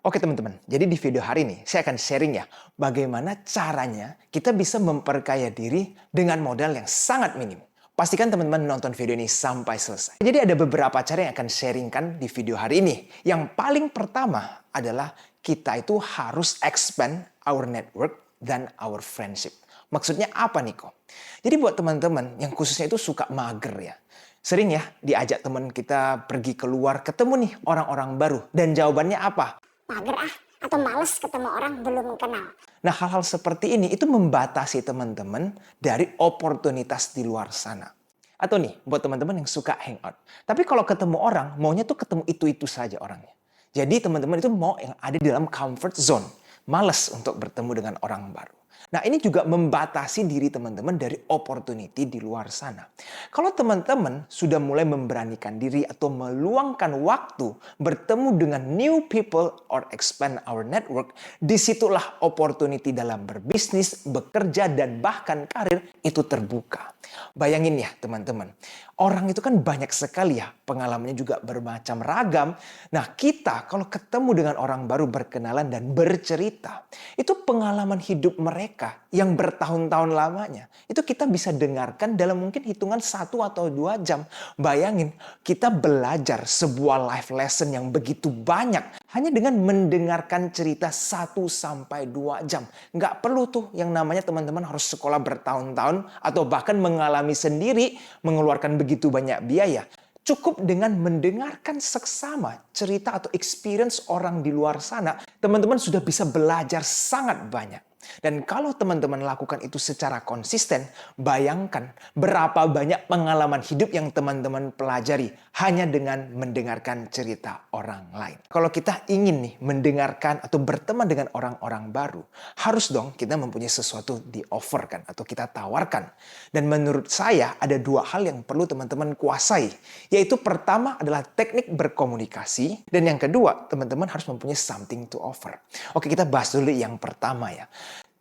Oke teman-teman, jadi di video hari ini saya akan sharing ya bagaimana caranya kita bisa memperkaya diri dengan modal yang sangat minim. Pastikan teman-teman nonton video ini sampai selesai. Jadi ada beberapa cara yang akan sharingkan di video hari ini. Yang paling pertama adalah kita itu harus expand our network dan our friendship. Maksudnya apa nih kok? Jadi buat teman-teman yang khususnya itu suka mager ya. Sering ya diajak teman kita pergi keluar ketemu nih orang-orang baru. Dan jawabannya apa? Mager atau males ketemu orang belum kenal. Nah, hal-hal seperti ini itu membatasi teman-teman dari oportunitas di luar sana. Atau nih, buat teman-teman yang suka hangout. Tapi kalau ketemu orang, maunya tuh ketemu itu-itu saja orangnya. Jadi teman-teman itu mau yang ada di dalam comfort zone. Males untuk bertemu dengan orang baru. Nah, ini juga membatasi diri teman-teman dari opportunity di luar sana. Kalau teman-teman sudah mulai memberanikan diri atau meluangkan waktu bertemu dengan new people or expand our network, disitulah opportunity dalam berbisnis, bekerja, dan bahkan karir itu terbuka. Bayangin ya teman-teman, orang itu kan banyak sekali ya, pengalamannya juga bermacam ragam. Nah kita kalau ketemu dengan orang baru berkenalan dan bercerita, itu pengalaman hidup mereka yang bertahun-tahun lamanya, itu kita bisa dengarkan dalam mungkin hitungan 1 atau 2 jam. Bayangin, kita belajar sebuah life lesson yang begitu banyak hanya dengan mendengarkan cerita 1 sampai 2 jam. Nggak perlu tuh yang namanya teman-teman harus sekolah bertahun-tahun atau bahkan mengalami sendiri mengeluarkan begitu banyak biaya. Cukup dengan mendengarkan seksama cerita atau experience orang di luar sana, teman-teman sudah bisa belajar sangat banyak. Dan kalau teman-teman lakukan itu secara konsisten, bayangkan berapa banyak pengalaman hidup yang teman-teman pelajari hanya dengan mendengarkan cerita orang lain. Kalau kita ingin nih mendengarkan atau berteman dengan orang-orang baru, harus dong kita mempunyai sesuatu di offer kan atau kita tawarkan. Dan menurut saya ada 2 hal yang perlu teman-teman kuasai, yaitu pertama adalah teknik berkomunikasi dan yang kedua teman-teman harus mempunyai something to offer. Oke, kita bahas dulu yang pertama ya.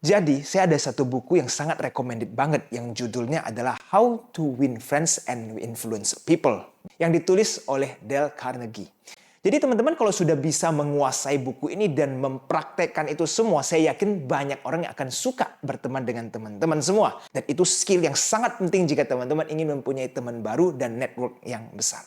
Jadi, saya ada satu buku yang sangat recommended banget yang judulnya adalah How to Win Friends and Influence People yang ditulis oleh Dale Carnegie. Jadi teman-teman kalau sudah bisa menguasai buku ini dan mempraktekkan itu semua, saya yakin banyak orang yang akan suka berteman dengan teman-teman semua. Dan itu skill yang sangat penting jika teman-teman ingin mempunyai teman baru dan network yang besar.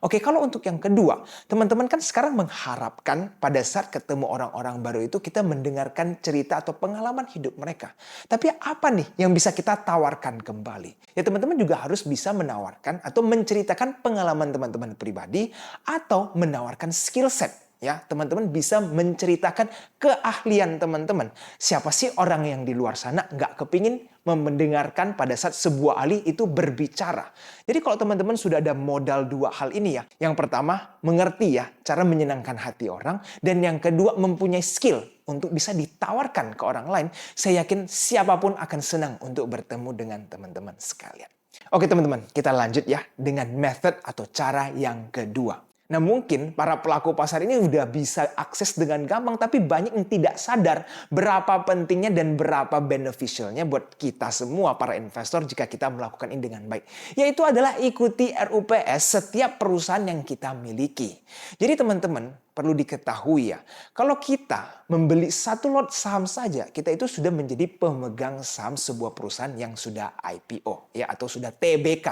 Oke, kalau untuk yang kedua, teman-teman kan sekarang mengharapkan pada saat ketemu orang-orang baru itu kita mendengarkan cerita atau pengalaman hidup mereka. Tapi apa nih yang bisa kita tawarkan kembali? Ya teman-teman juga harus bisa menawarkan atau menceritakan pengalaman teman-teman pribadi atau menawarkan skill set. Ya, teman-teman bisa menceritakan keahlian teman-teman. Siapa sih orang yang di luar sana nggak kepingin mendengarkan pada saat sebuah ahli itu berbicara. Jadi kalau teman-teman sudah ada modal 2 hal ini ya. Yang pertama, mengerti ya cara menyenangkan hati orang. Dan yang kedua, mempunyai skill untuk bisa ditawarkan ke orang lain. Saya yakin siapapun akan senang untuk bertemu dengan teman-teman sekalian. Oke teman-teman, kita lanjut ya dengan method atau cara yang kedua. Nah mungkin para pelaku pasar ini udah bisa akses dengan gampang, tapi banyak yang tidak sadar berapa pentingnya dan berapa beneficialnya buat kita semua para investor jika kita melakukan ini dengan baik. Yaitu adalah ikuti RUPS setiap perusahaan yang kita miliki. Jadi teman-teman perlu diketahui ya, kalau kita membeli 1 lot saham saja, kita itu sudah menjadi pemegang saham sebuah perusahaan yang sudah IPO ya atau sudah TBK.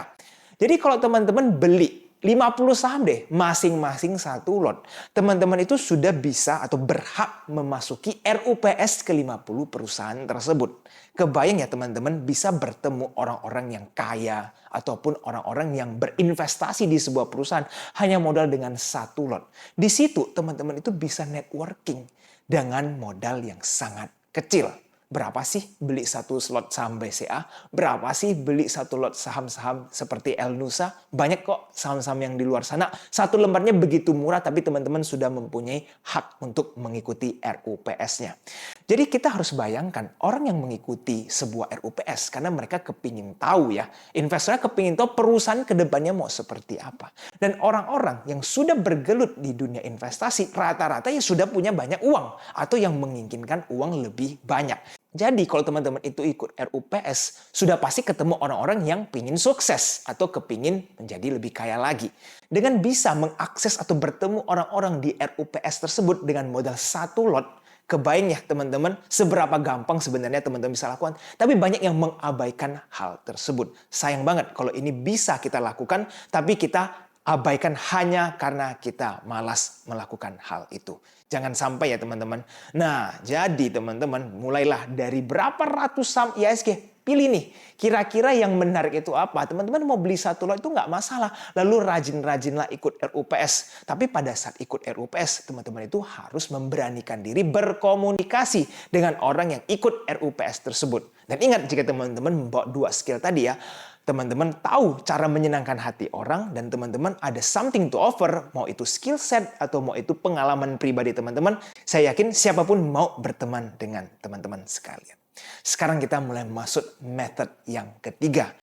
Jadi kalau teman-teman beli 50 saham deh, masing-masing 1 lot. Teman-teman itu sudah bisa atau berhak memasuki RUPS ke-50 perusahaan tersebut. Kebayang ya teman-teman bisa bertemu orang-orang yang kaya ataupun orang-orang yang berinvestasi di sebuah perusahaan hanya modal dengan 1 lot. Di situ teman-teman itu bisa networking dengan modal yang sangat kecil. Berapa sih beli 1 slot saham BCA? Berapa sih beli 1 lot saham-saham seperti El Nusa? Banyak kok saham-saham yang di luar sana. 1 lembarnya begitu murah tapi teman-teman sudah mempunyai hak untuk mengikuti RUPS-nya. Jadi kita harus bayangkan orang yang mengikuti sebuah RUPS karena mereka kepingin tahu ya. Investornya kepingin tahu perusahaan kedepannya mau seperti apa. Dan orang-orang yang sudah bergelut di dunia investasi rata-rata ya sudah punya banyak uang atau yang menginginkan uang lebih banyak. Jadi kalau teman-teman itu ikut RUPS, sudah pasti ketemu orang-orang yang pingin sukses atau kepingin menjadi lebih kaya lagi. Dengan bisa mengakses atau bertemu orang-orang di RUPS tersebut dengan modal satu lot, kebayang ya teman-teman seberapa gampang sebenarnya teman-teman bisa lakukan. Tapi banyak yang mengabaikan hal tersebut. Sayang banget kalau ini bisa kita lakukan, tapi kita abaikan hanya karena kita malas melakukan hal itu. Jangan sampai ya teman-teman. Nah, jadi teman-teman mulailah dari berapa ratus saham IHSG. Pilih nih, kira-kira yang menarik itu apa? Teman-teman mau beli satu lot itu nggak masalah. Lalu rajin-rajinlah ikut RUPS. Tapi pada saat ikut RUPS, teman-teman itu harus memberanikan diri berkomunikasi dengan orang yang ikut RUPS tersebut. Dan ingat jika teman-teman membawa dua skill tadi ya, teman-teman tahu cara menyenangkan hati orang dan teman-teman ada something to offer, mau itu skill set atau mau itu pengalaman pribadi teman-teman, saya yakin siapapun mau berteman dengan teman-teman sekalian. Sekarang kita mulai masuk method yang ketiga.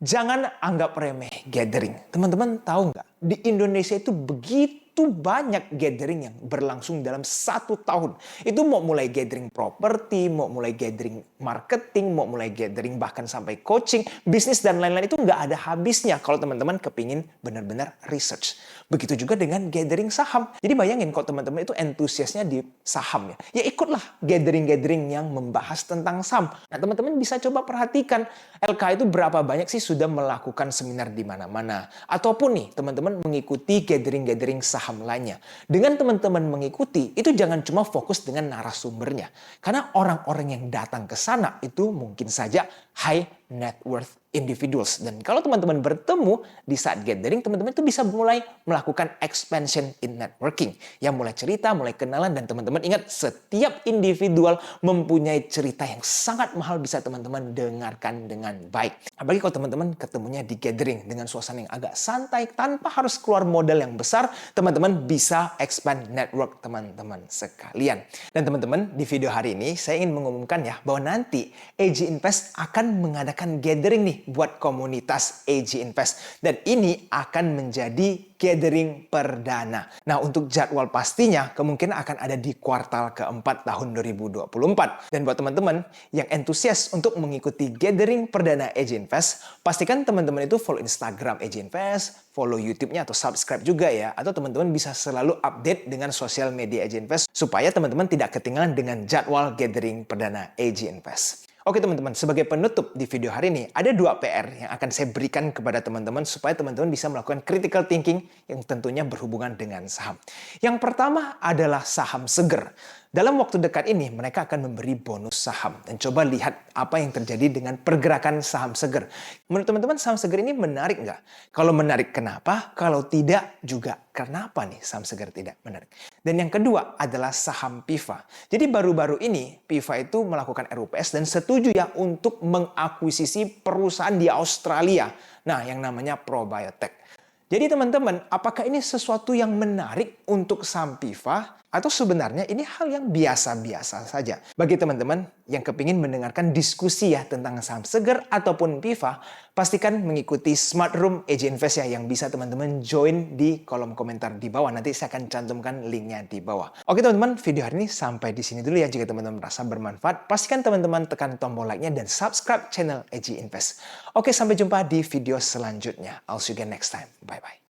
Jangan anggap remeh gathering. Teman-teman tahu nggak? Di Indonesia itu begitu banyak gathering yang berlangsung dalam 1 tahun. Itu mau mulai gathering properti, mau mulai gathering marketing, mau mulai gathering bahkan sampai coaching, bisnis dan lain-lain itu nggak ada habisnya kalau teman-teman kepingin benar-benar research. Begitu juga dengan gathering saham. Jadi bayangin kalau teman-teman itu entusiasnya di saham ya. Ya ikutlah gathering-gathering yang membahas tentang saham. Nah teman-teman bisa coba perhatikan LK itu berapa banyak sih sudah melakukan seminar di mana-mana. Ataupun nih teman-teman mengikuti gathering-gathering saham lainnya. Dengan teman-teman mengikuti itu jangan cuma fokus dengan narasumbernya. Karena orang-orang yang datang ke sana itu mungkin saja high net worth individuals. Dan kalau teman-teman bertemu di saat gathering, teman-teman itu bisa mulai melakukan expansion in networking. Yang mulai cerita, mulai kenalan, dan teman-teman ingat setiap individual mempunyai cerita yang sangat mahal bisa teman-teman dengarkan dengan baik. Apalagi kalau teman-teman ketemunya di gathering dengan suasana yang agak santai, tanpa harus keluar modal yang besar, teman-teman bisa expand network teman-teman sekalian. Dan teman-teman, di video hari ini saya ingin mengumumkan ya, bahwa nanti AG Invest akan mengadakan gathering nih buat komunitas AG Invest. Dan ini akan menjadi gathering perdana. Nah, untuk jadwal pastinya kemungkinan akan ada di kuartal keempat tahun 2024. Dan buat teman-teman yang antusias untuk mengikuti gathering perdana AG Invest, pastikan teman-teman itu follow Instagram AG Invest, follow YouTube-nya atau subscribe juga ya. Atau teman-teman bisa selalu update dengan sosial media AG Invest supaya teman-teman tidak ketinggalan dengan jadwal gathering perdana AG Invest. Oke teman-teman, sebagai penutup di video hari ini, ada 2 PR yang akan saya berikan kepada teman-teman supaya teman-teman bisa melakukan critical thinking yang tentunya berhubungan dengan saham. Yang pertama adalah saham seger. Dalam waktu dekat ini, mereka akan memberi bonus saham. Dan coba lihat apa yang terjadi dengan pergerakan saham seger. Menurut teman-teman, saham seger ini menarik nggak? Kalau menarik, kenapa? Kalau tidak, juga kenapa nih saham seger tidak menarik? Dan yang kedua adalah saham PIVA. Jadi baru-baru ini, PIVA itu melakukan RUPS dan setuju ya untuk mengakuisisi perusahaan di Australia. Nah, yang namanya Probiotek. Jadi teman-teman, apakah ini sesuatu yang menarik untuk saham PIVA? Atau sebenarnya ini hal yang biasa-biasa saja? Bagi teman-teman yang kepingin mendengarkan diskusi ya tentang saham seger ataupun PIVA, pastikan mengikuti Smart Room AG Invest ya yang bisa teman-teman join di kolom komentar di bawah. Nanti saya akan cantumkan linknya di bawah. Oke teman-teman, video hari ini sampai di sini dulu ya. Jika teman-teman merasa bermanfaat, pastikan teman-teman tekan tombol like-nya dan subscribe channel AG Invest. Oke, sampai jumpa di video selanjutnya. I'll see you again next time. Bye-bye.